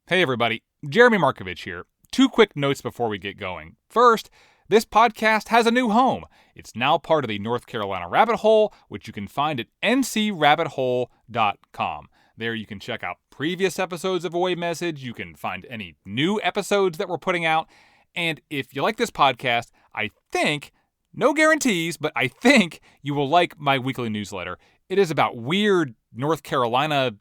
Hey everybody, Jeremy Markovich here. 2 quick notes before we get going. First, this podcast has a new home. It's now part of the North Carolina Rabbit Hole, which you can find at ncrabbithole.com. There you can check out previous episodes of Away Message. You can find any new episodes that we're putting out. And if you like this podcast, I think, no guarantees, but I think you will like my weekly newsletter. It is about weird North Carolina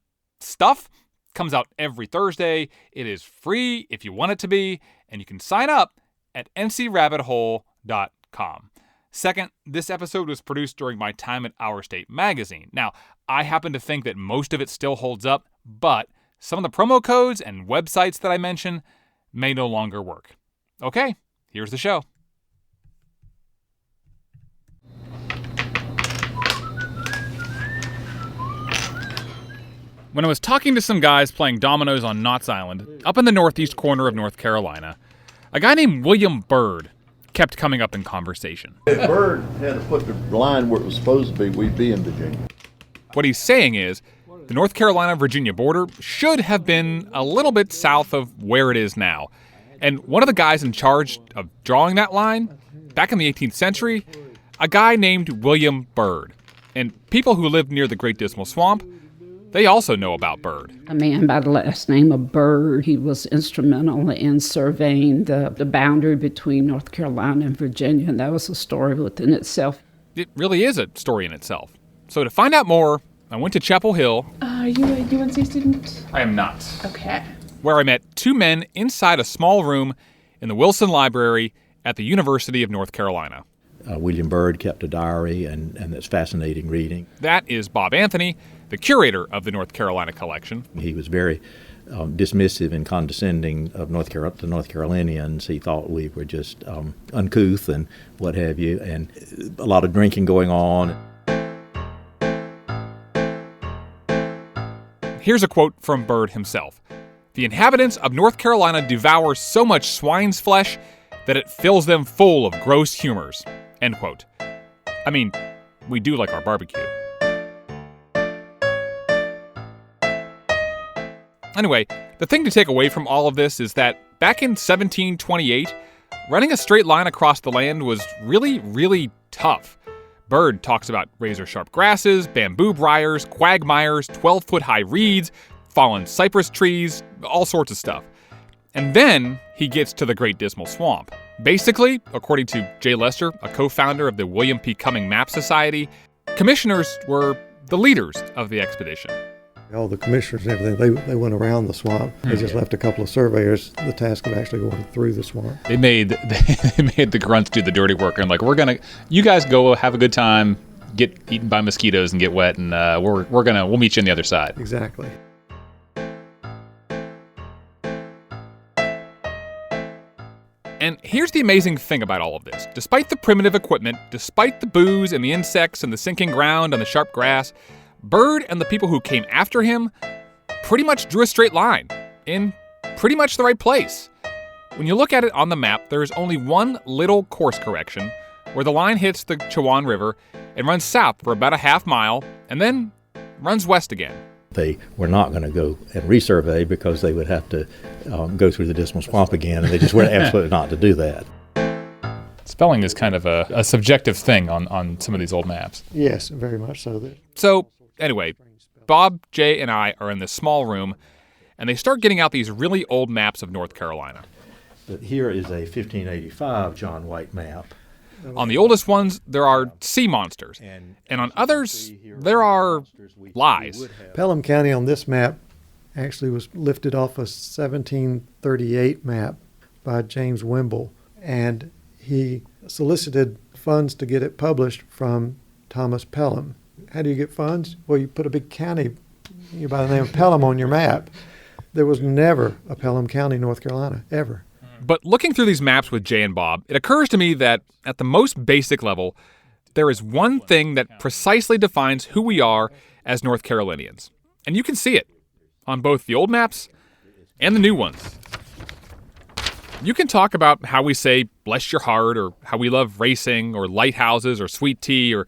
stuff. Comes out every Thursday. It is free if you want it to be, and you can sign up at ncrabbithole.com. Second, this episode was produced during my time at Our State Magazine. Now, I happen to think that most of it still holds up, but some of the promo codes and websites that I mention may no longer work. Okay, here's the show. When I was talking to some guys playing dominoes on Knott's Island, up in the northeast corner of North Carolina, a guy named William Byrd kept coming up in conversation. If Byrd had to put the line where it was supposed to be, we'd be in Virginia. What he's saying is, the North Carolina-Virginia border should have been a little bit south of where it is now. And one of the guys in charge of drawing that line, back in the 18th century, a guy named William Byrd. And people who lived near the Great Dismal Swamp, they also know about Byrd. A man by the last name of Byrd. He was instrumental in surveying the boundary between North Carolina and Virginia, and that was a story within itself. It really is a story in itself. So to find out more, I went to Chapel Hill. Are you a UNC student? I am not. Okay. Where I met 2 men inside a small room in the Wilson Library at the University of North Carolina. William Byrd kept a diary, and it's fascinating reading. That is Bob Anthony, the curator of the North Carolina collection. He was very dismissive and condescending of the North Carolinians. He thought we were just uncouth and what have you, and a lot of drinking going on. Here's a quote from Byrd himself. "The inhabitants of North Carolina devour so much swine's flesh that it fills them full of gross humors." End quote. I mean, we do like our barbecue. Anyway, the thing to take away from all of this is that back in 1728, running a straight line across the land was really, really tough. Byrd talks about razor-sharp grasses, bamboo briars, quagmires, 12-foot-high reeds, fallen cypress trees, all sorts of stuff. And then he gets to the Great Dismal Swamp. Basically, according to Jay Lester, a co-founder of the William P. Cumming Map Society, commissioners were the leaders of the expedition. All the commissioners and everything, they went around the swamp. They just left a couple of surveyors the task of actually going through the swamp. They made the grunts do the dirty work, and you guys go have a good time, get eaten by mosquitoes and get wet, and we'll meet you on the other side. Exactly. And here's the amazing thing about all of this. Despite the primitive equipment, despite the booze and the insects and the sinking ground and the sharp grass, Byrd and the people who came after him pretty much drew a straight line in pretty much the right place. When you look at it on the map, there is only one little course correction where the line hits the Chowan River and runs south for about a half mile and then runs west again. They were not going to go and resurvey because they would have to go through the Dismal Swamp again, and they just were absolutely not to do that. Spelling is kind of a subjective thing on some of these old maps. Yes, very much so. So, anyway, Bob, Jay, and I are in this small room, and they start getting out these really old maps of North Carolina. But here is a 1585 John White map. On the oldest ones, there are sea monsters, and on others, there are lies. Pelham County on this map actually was lifted off a 1738 map by James Wimble, and he solicited funds to get it published from Thomas Pelham. How do you get funds? Well, you put a big county by the name of Pelham on your map. There was never a Pelham County, North Carolina, ever. But looking through these maps with Jay and Bob, it occurs to me that at the most basic level, there is one thing that precisely defines who we are as North Carolinians. And you can see it on both the old maps and the new ones. You can talk about how we say, bless your heart, or how we love racing, or lighthouses, or sweet tea, or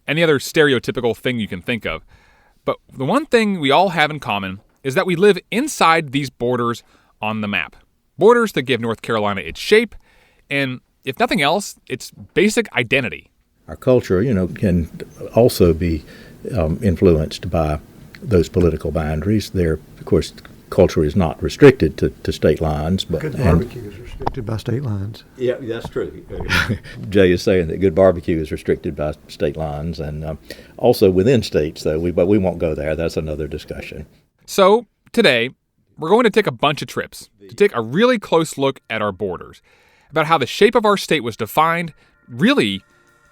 any other stereotypical thing you can think of. But the one thing we all have in common is that we live inside these borders on the map. Borders that give North Carolina its shape and, if nothing else, its basic identity. Our culture, can also be influenced by those political boundaries. There, of course, culture is not restricted to state lines. But good barbecue is restricted by state lines. Yeah, that's true. Jay is saying that good barbecue is restricted by state lines, and also within states, though. But we won't go there. That's another discussion. So today, we're going to take a bunch of trips to take a really close look at our borders, about how the shape of our state was defined, really,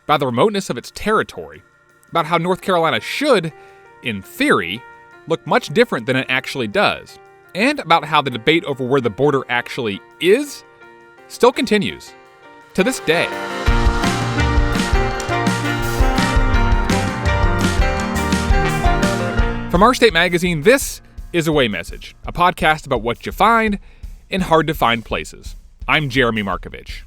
by the remoteness of its territory, about how North Carolina should, in theory, look much different than it actually does, and about how the debate over where the border actually is still continues to this day. From Our State Magazine, this is Away Message, a podcast about what you find in hard-to-find places. I'm Jeremy Markovich.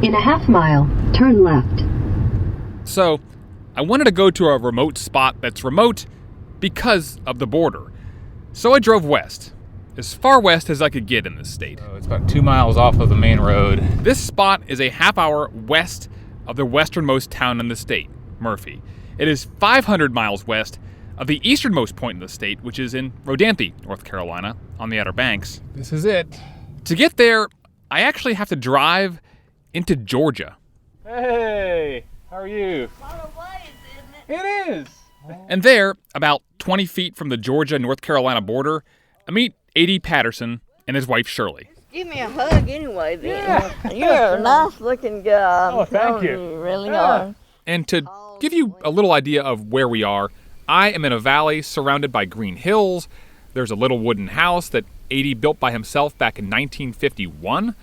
In a half mile, turn left. So, I wanted to go to a remote spot that's remote because of the border. So I drove west, as far west as I could get in this state. It's about 2 miles off of the main road. This spot is a half hour west of the westernmost town in the state, Murphy. It is 500 miles west of the easternmost point in the state, which is in Rodanthe, North Carolina, on the Outer Banks. This is it. To get there, I actually have to drive into Georgia. Hey, how are you? It is. And there, about 20 feet from the Georgia-North Carolina border, I meet A.D. Patterson and his wife Shirley. Give me a hug anyway, then. You're a nice-looking guy. Oh, thank you. You really are. And to give you a little idea of where we are, I am in a valley surrounded by green hills. There's a little wooden house that A.D. built by himself back in 1951.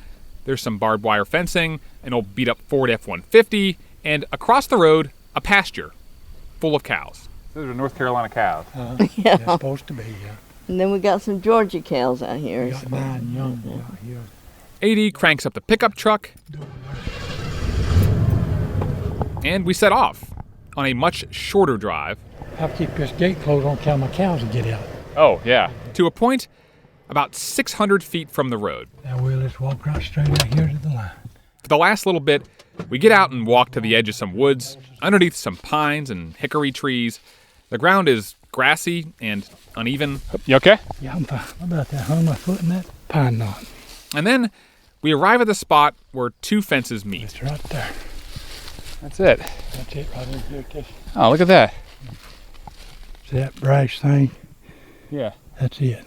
There's some barbed wire fencing, an old beat-up Ford F-150, and across the road, a pasture full of cows. Those are North Carolina cows. Yeah. They're supposed to be, yeah. And then we got some Georgia cows out here. Got mine young, yeah. A.D. cranks up the pickup truck, and we set off on a much shorter drive. I have to keep this gate closed on account of my cows to get out. Oh, yeah. To a point about 600 feet from the road. Now we'll just walk right straight out here to the line. For the last little bit, we get out and walk to the edge of some woods, underneath some pines and hickory trees. The ground is grassy and uneven. You okay? Yeah, I'm fine. How about that? Hung my foot in that pine knot. And then we arrive at the spot where two fences meet. It's right there. That's it. That's it right in here. Oh, look at that. See that brash thing? Yeah. That's it.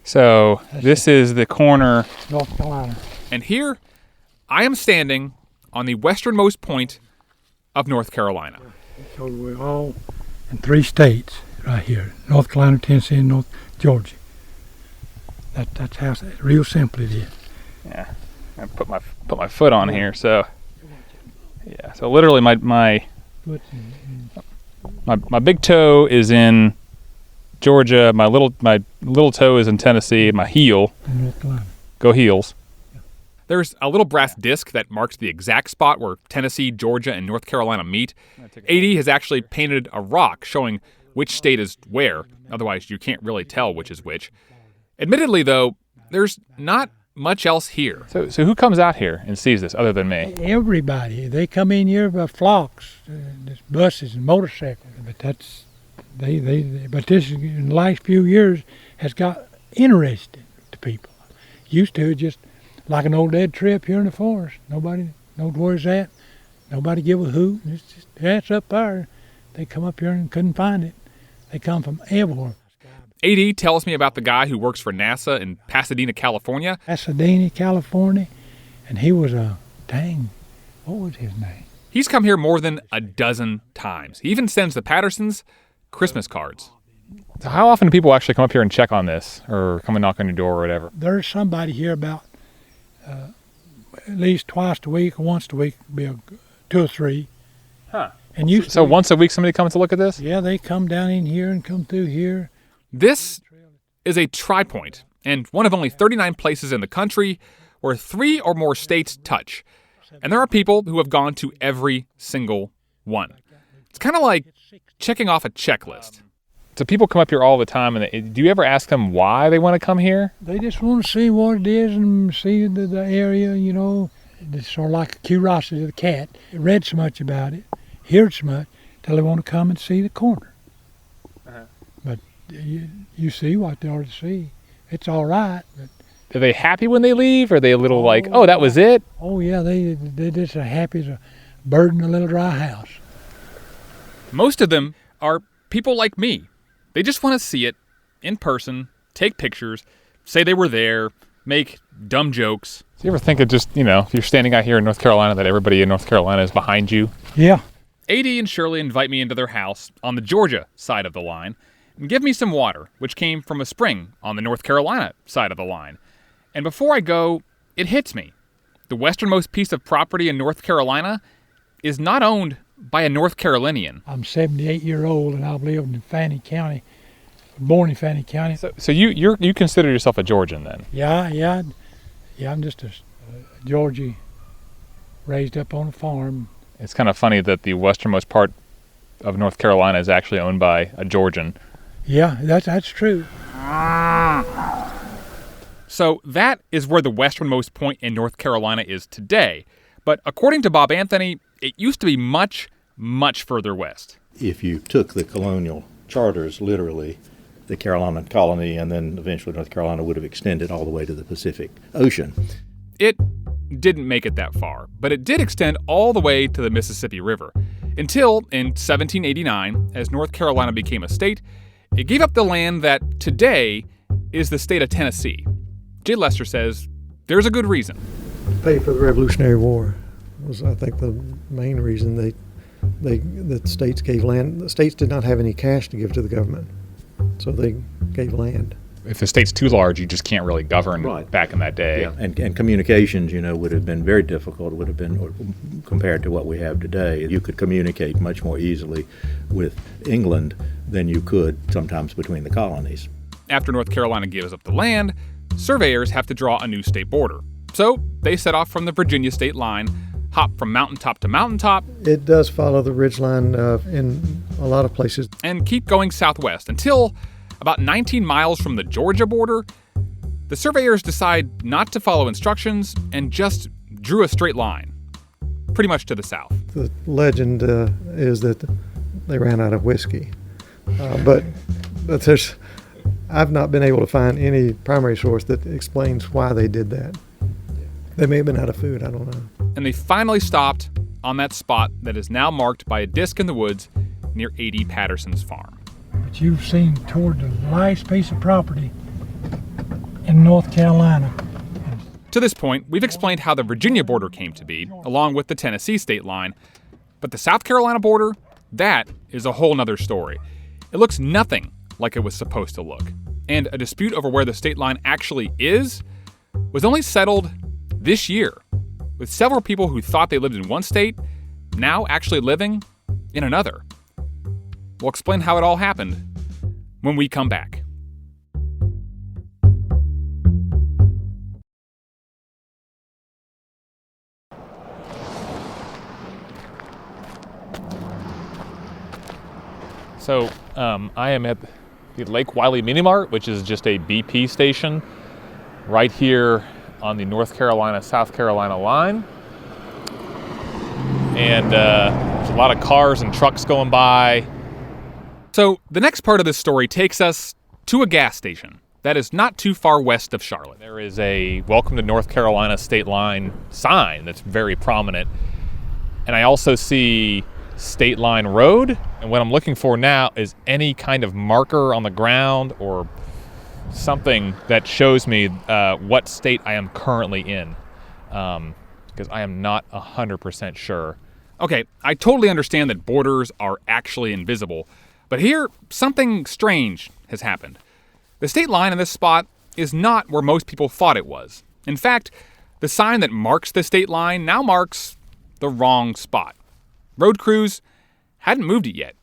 So this is the corner. North Carolina. And here, I am standing on the westernmost point of North Carolina. So we're all in 3 states right here. North Carolina, Tennessee, and North Georgia. That's how, real simple it is. Yeah. I put my foot on here, so yeah. So literally my big toe is in Georgia, my little toe is in Tennessee, my heel, North Carolina. Go Heels. There's a little brass disc that marks the exact spot where Tennessee, Georgia, and North Carolina meet. A.D. has actually painted a rock showing which state is where. Otherwise, you can't really tell which is which. Admittedly, though, there's not much else here. So who comes out here and sees this other than me? Everybody. They come in here by flocks, there's buses and motorcycles. But that's but this in the last few years has got interesting to people. Used to just like an old dead tree up here in the forest. Nobody knows where it's at. Nobody give a hoot. It's just, yeah, it's up there. They come up here and couldn't find it. They come from everywhere. A.D. tells me about the guy who works for NASA in Pasadena, California. Pasadena, California, and he was what was his name? He's come here more than a dozen times. He even sends the Pattersons Christmas cards. So how often do people actually come up here and check on this or come and knock on your door or whatever? There's somebody here about at least twice a week or once a week, be 2 or 3. Huh. And So once a week somebody comes to look at this? Yeah, they come down in here and come through here. This is a tri-point, and one of only 39 places in the country where 3 or more states touch. And there are people who have gone to every single one. It's kind of like checking off a checklist. So people come up here all the time, and do you ever ask them why they want to come here? They just want to see what it is and see the area, you know. It's sort of like a curiosity of the cat. They read so much about it, heard so much, till they want to come and see the corner. But you see what they are to see. It's all right. But Are they happy when they leave? Or are they a little like, oh, that was it? oh yeah, they're just as happy as a bird in a little dry house. Most of them are people like me. They just want to see it in person, take pictures, say they were there, make dumb jokes. Do you ever think of just, if you're standing out here in North Carolina, that everybody in North Carolina is behind you? Yeah. AD and Shirley invite me into their house on the Georgia side of the line and give me some water, which came from a spring on the North Carolina side of the line. And before I go, it hits me. The westernmost piece of property in North Carolina is not owned by a North Carolinian. I'm 78-year-old, and I've lived in Fannin County, born in Fannin County. So you consider yourself a Georgian then? Yeah, I'm just a Georgie, raised up on a farm. It's kind of funny that the westernmost part of North Carolina is actually owned by a Georgian. Yeah, that's true. So that is where the westernmost point in North Carolina is today. But according to Bob Anthony, it used to be much, much further west. If you took the colonial charters literally, the Carolina colony and then eventually North Carolina would have extended all the way to the Pacific Ocean. It didn't make it that far, but it did extend all the way to the Mississippi River. Until in 1789, as North Carolina became a state, it gave up the land that today is the state of Tennessee. Jay Lester says there's a good reason. Pay for the Revolutionary War was, I think, the main reason the states gave land. The states did not have any cash to give to the government, so they gave land. If the state's too large, you just can't really govern Right. back in that day. Yeah, and communications, would have been very difficult. Would have been compared to what we have today. You could communicate much more easily with England than you could sometimes between the colonies. After North Carolina gives up the land, surveyors have to draw a new state border. So they set off from the Virginia state line, hop from mountaintop to mountaintop. It does follow the ridgeline in a lot of places. And keep going southwest until about 19 miles from the Georgia border, the surveyors decide not to follow instructions and just drew a straight line, pretty much to the south. The legend is that they ran out of whiskey, but I've not been able to find any primary source that explains why they did that. They may have been out of food, I don't know. And they finally stopped on that spot that is now marked by a disc in the woods near A.D. Patterson's farm. But you've seen toward the last piece of property in North Carolina. To this point, we've explained how the Virginia border came to be, along with the Tennessee state line. But the South Carolina border, that is a whole nother story. It looks nothing like it was supposed to look. And a dispute over where the state line actually is was only settled this year, with several people who thought they lived in one state now actually living in another. We'll explain how it all happened when we come back. So I am at the Lake Wiley Mini Mart, which is just a BP station right here on the North Carolina-South Carolina line. And there's a lot of cars and trucks going by. So the next part of this story takes us to a gas station that is not too far west of Charlotte. There is a Welcome to North Carolina State Line sign that's very prominent. And I also see State Line Road. And what I'm looking for now is any kind of marker on the ground or something that shows me what state I am currently in, because I am not 100% sure. Okay, I totally understand that borders are actually invisible, but here, something strange has happened. The state line in this spot is not where most people thought it was. In fact, the sign that marks the state line now marks the wrong spot. Road crews hadn't moved it yet,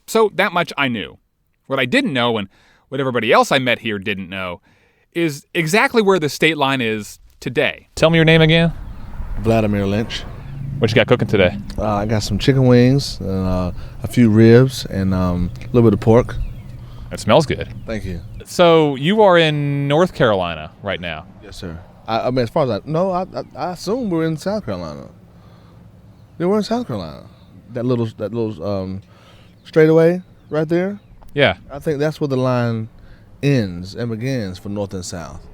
so that much I knew. What I didn't know, and what everybody else I met here didn't know, is exactly where the state line is today. Tell me your name again. Vladimir Lynch. What you got cooking today? I got some chicken wings, and a few ribs, and a little bit of pork. It smells good. Thank you. So you are in North Carolina right now. Yes, sir. I mean, as far as I assume we're in South Carolina. Yeah, we're in South Carolina. That little straightaway right there. Yeah. I think that's where the line ends and begins for North and South.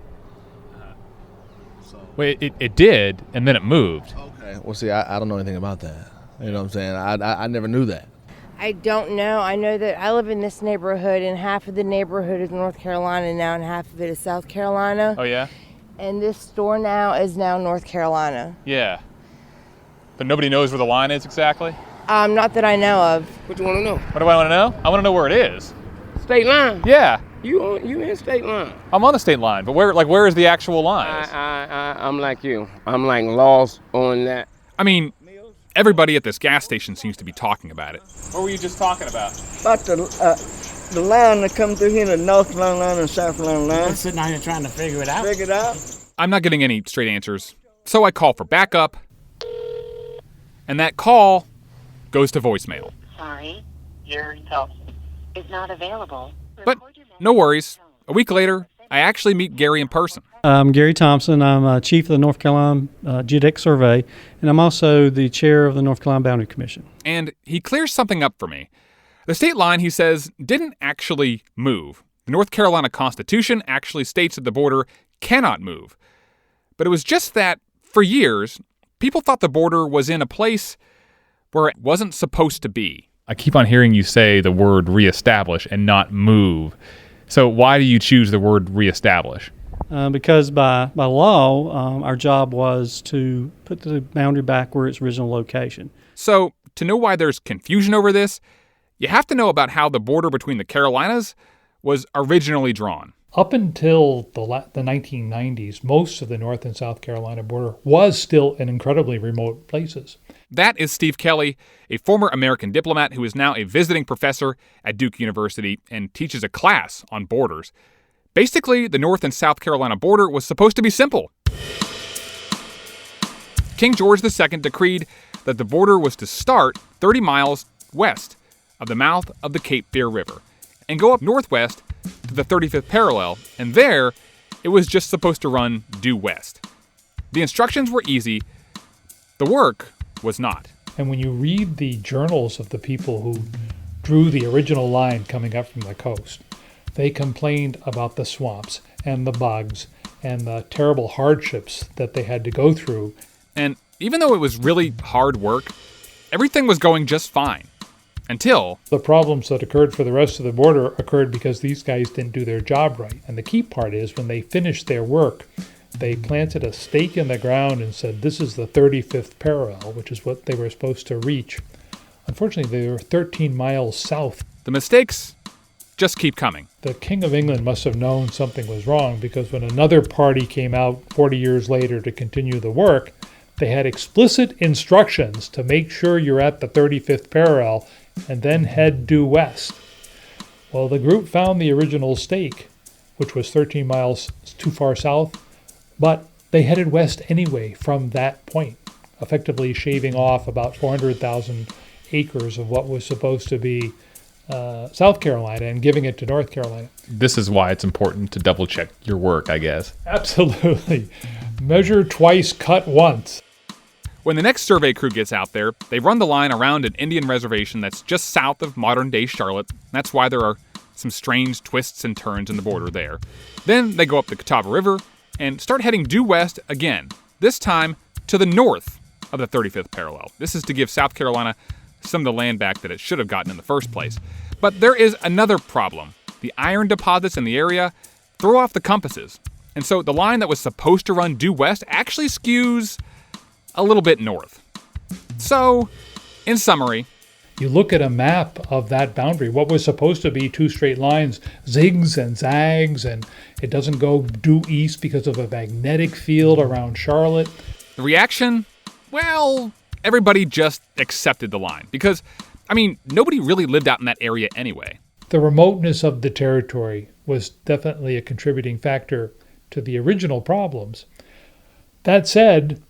Wait, it did, and then it moved. Okay. Well, see, I don't know anything about that. You know what I'm saying? I never knew that. I don't know. I know that I live in this neighborhood, and half of the neighborhood is North Carolina now, and half of it is South Carolina. Oh, yeah? And this store now is now North Carolina. Yeah. But nobody knows where the line is exactly? Not that I know of. What you want to know? What do I want to know? I want to know where it is. State line? Yeah. You in state line? I'm on the state line, but where is the actual line? I'm like you. I'm like lost on that. I mean, everybody at this gas station seems to be talking about it. What were you just talking about? About the line that comes through here, the North Carolina line and South Carolina line. I'm sitting out here trying to figure it out. Figure it out. I'm not getting any straight answers, so I call for backup, and that call goes to voicemail. Sorry, Jeremy Thompson is not available. But no worries. A week later, I actually meet Gary in person. I'm Gary Thompson. I'm chief of the North Carolina Geodetic Survey, and I'm also the chair of the North Carolina Boundary Commission. And he clears something up for me. The state line, he says, didn't actually move. The North Carolina Constitution actually states that the border cannot move. But it was just that, for years, people thought the border was in a place where it wasn't supposed to be. I keep on hearing you say the word reestablish and not move. So why do you choose the word reestablish? Because by law, our job was to put the boundary back where its original location. So, to know why there's confusion over this, you have to know about how the border between the Carolinas was originally drawn. Up until the 1990s, most of the North and South Carolina border was still in incredibly remote places. That is Steve Kelly, a former American diplomat who is now a visiting professor at Duke University and teaches a class on borders. Basically, the North and South Carolina border was supposed to be simple. King George II decreed that the border was to start 30 miles west of the mouth of the Cape Fear River and go up northwest to the 35th parallel, and there it was just supposed to run due west. The instructions were easy. The work was not. And when you read the journals of the people who drew the original line coming up from the coast, they complained about the swamps and the bugs and the terrible hardships that they had to go through. And even though it was really hard work, everything was going just fine. Until the problems that occurred for the rest of the border occurred because these guys didn't do their job right. And the key part is when they finished their work, they planted a stake in the ground and said, this is the 35th parallel, which is what they were supposed to reach. Unfortunately, they were 13 miles south. The mistakes just keep coming. The King of England must have known something was wrong, because when another party came out 40 years later to continue the work, they had explicit instructions to make sure you're at the 35th parallel and then head due west. Well, the group found the original stake, which was 13 miles too far south, but they headed west anyway from that point, effectively shaving off about 400,000 acres of what was supposed to be South Carolina and giving it to North Carolina. This is why it's important to double check your work, I guess. Absolutely. Measure twice, cut once. When the next survey crew gets out there, they run the line around an Indian reservation that's just south of modern-day Charlotte. That's why there are some strange twists and turns in the border there. Then they go up the Catawba River and start heading due west again, this time to the north of the 35th parallel. This is to give South Carolina some of the land back that it should have gotten in the first place. But there is another problem. The iron deposits in the area throw off the compasses. And so the line that was supposed to run due west actually skews a little bit north. So, in summary, you look at a map of that boundary, what was supposed to be two straight lines, zigs and zags, and it doesn't go due east because of a magnetic field around Charlotte. The reaction? Well, everybody just accepted the line because, nobody really lived out in that area anyway. The remoteness of the territory was definitely a contributing factor to the original problems. That said,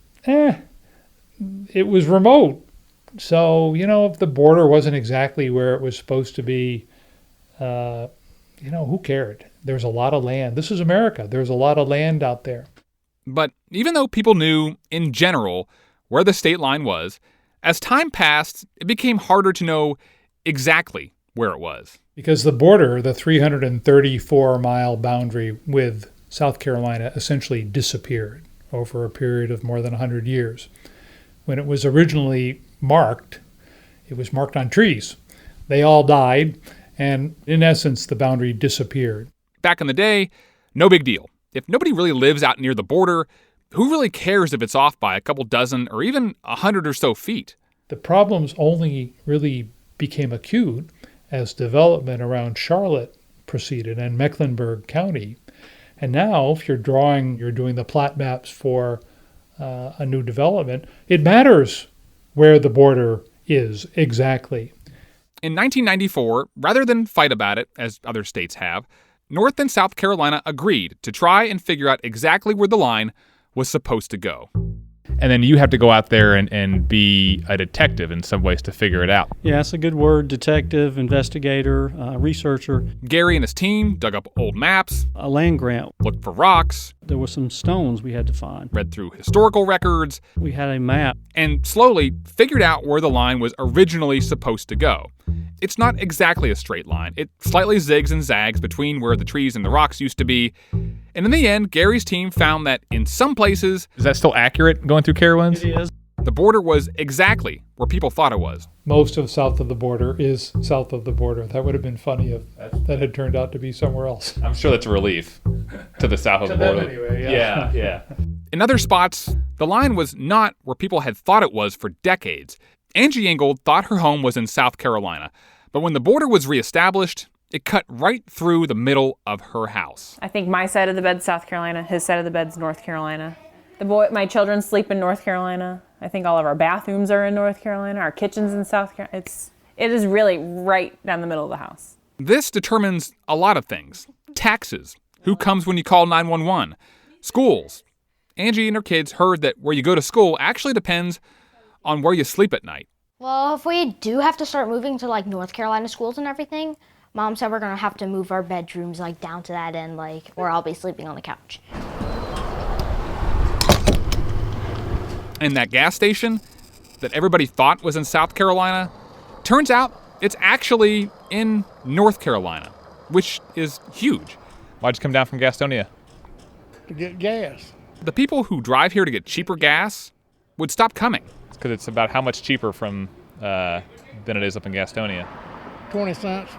it was remote. So, if the border wasn't exactly where it was supposed to be, who cared? There's a lot of land. This is America. There's a lot of land out there. But even though people knew, in general, where the state line was, as time passed, it became harder to know exactly where it was. Because the border, the 334-mile boundary with South Carolina, essentially disappeared over a period of more than 100 years. When it was originally marked, it was marked on trees. They all died, and in essence, the boundary disappeared. Back in the day, no big deal. If nobody really lives out near the border, who really cares if it's off by a couple dozen or even 100 or so feet? The problems only really became acute as development around Charlotte proceeded and Mecklenburg County. And now, if you're doing the plat maps for a new development, it matters where the border is exactly. In 1994, rather than fight about it, as other states have, North and South Carolina agreed to try and figure out exactly where the line was supposed to go. And then you have to go out there and be a detective in some ways to figure it out. Yeah, that's a good word. Detective, investigator, researcher. Gary and his team dug up old maps. A land grant. Looked for rocks. There were some stones we had to find. Read through historical records. We had a map. And slowly figured out where the line was originally supposed to go. It's not exactly a straight line. It slightly zigs and zags between where the trees and the rocks used to be. And in the end, Gary's team found that in some places... Is that still accurate going through Carowinds? It is. The border was exactly where people thought it was. Most of south of the border is south of the border. That would have been funny if that had turned out to be somewhere else. I'm sure that's a relief to the south of the border. Anyway, Yeah. In other spots, the line was not where people had thought it was for decades. Angie Ingold thought her home was in South Carolina, but when the border was reestablished, it cut right through the middle of her house. I think my side of the bed's South Carolina, his side of the bed's North Carolina. My children sleep in North Carolina. I think all of our bathrooms are in North Carolina. Our kitchen's in South Carolina. It is really right down the middle of the house. This determines a lot of things. Taxes, who comes when you call 911, schools. Angie and her kids heard that where you go to school actually depends on where you sleep at night. Well, if we do have to start moving to North Carolina schools and everything, Mom said we're gonna have to move our bedrooms down to that end, or I'll be sleeping on the couch. And that gas station that everybody thought was in South Carolina, turns out it's actually in North Carolina, which is huge. Why'd you come down from Gastonia? To get gas. The people who drive here to get cheaper gas would stop coming. It's because it's about how much cheaper than it is up in Gastonia. 20 cents.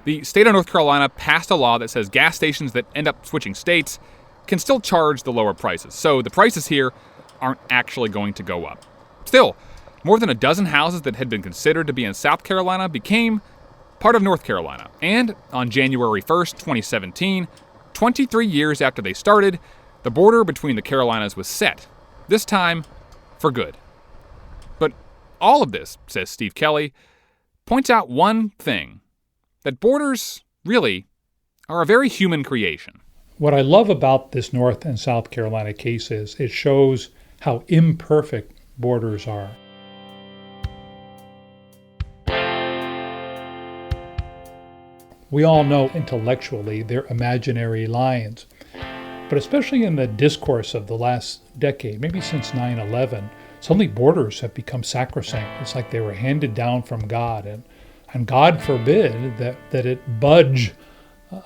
The state of North Carolina passed a law that says gas stations that end up switching states can still charge the lower prices. So the prices here aren't actually going to go up. Still, more than a dozen houses that had been considered to be in South Carolina became part of North Carolina. And on January 1st, 2017, 23 years after they started, the border between the Carolinas was set, this time for good. But all of this, says Steve Kelly, points out one thing, that borders really are a very human creation. What I love about this North and South Carolina case is it shows how imperfect borders are. We all know intellectually they're imaginary lines, but especially in the discourse of the last decade, maybe since 9/11, suddenly borders have become sacrosanct. It's like they were handed down from God, and God forbid that it budge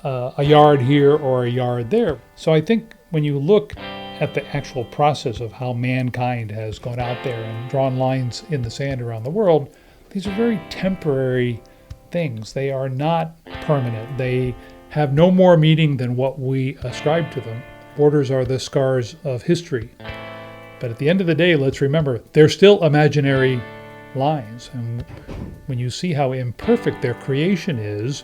a yard here or a yard there. So I think when you look at the actual process of how mankind has gone out there and drawn lines in the sand around the world, these are very temporary things. They are not permanent. They have no more meaning than what we ascribe to them. Borders are the scars of history. But at the end of the day, let's remember, they're still imaginary lines. And when you see how imperfect their creation is,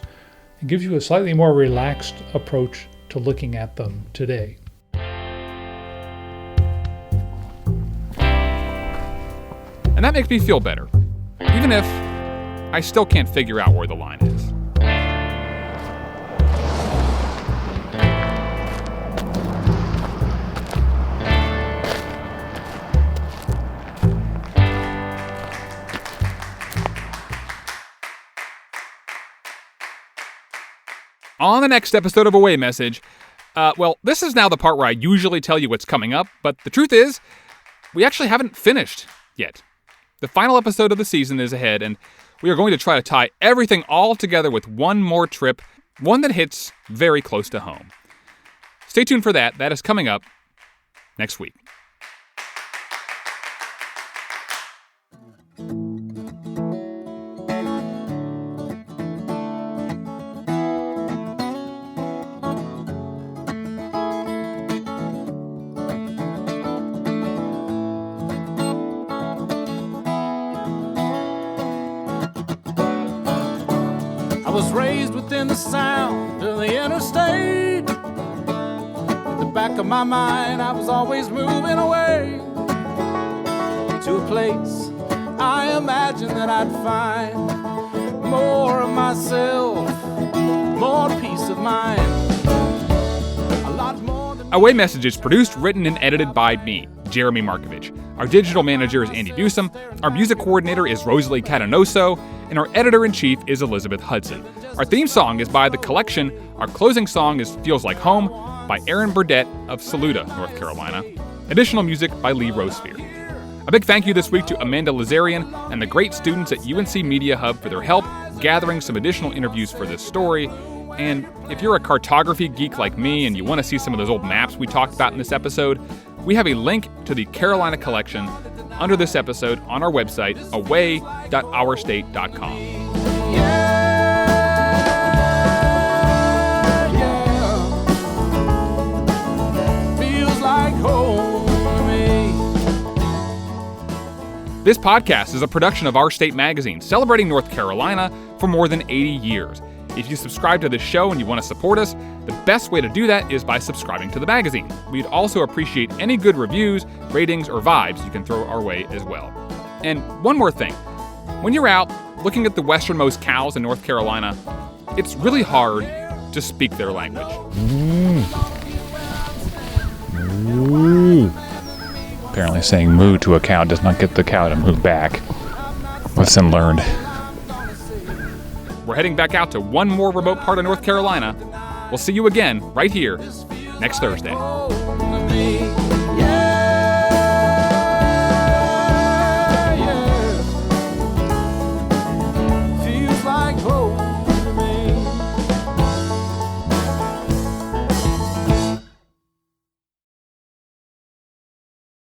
it gives you a slightly more relaxed approach to looking at them today. And that makes me feel better, even if I still can't figure out where the line is. On the next episode of Away Message, this is now the part where I usually tell you what's coming up, but the truth is, we actually haven't finished yet. The final episode of the season is ahead, and we are going to try to tie everything all together with one more trip, one that hits very close to home. Stay tuned for that. That is coming up next week. I was raised within the sound of the interstate. At the back of my mind, I was always moving away to a place I imagined that I'd find more of myself, more peace of mind. A lot more than Away Message is produced, written, and edited by me, Jeremy Markovich. Our digital manager is Andy Busum, our music coordinator is Rosalie Catanoso, and our editor-in-chief is Elizabeth Hudson. Our theme song is by The Collection. Our closing song is Feels Like Home by Aaron Burdett of Saluda, North Carolina. Additional music by Lee Rosesphere. A big thank you this week to Amanda Lazarian and the great students at UNC Media Hub for their help gathering some additional interviews for this story. And if you're a cartography geek like me and you want to see some of those old maps we talked about in this episode, we have a link to the Carolina Collection under this episode on our website, away.ourstate.com. This podcast is a production of Our State Magazine, celebrating North Carolina for more than 80 years. If you subscribe to this show and you want to support us, the best way to do that is by subscribing to the magazine. We'd also appreciate any good reviews, ratings, or vibes you can throw our way as well. And one more thing. When you're out looking at the westernmost cows in North Carolina, it's really hard to speak their language. Apparently saying moo to a cow does not get the cow to move back. Lesson learned. We're heading back out to one more remote part of North Carolina. We'll see you again right here next Thursday.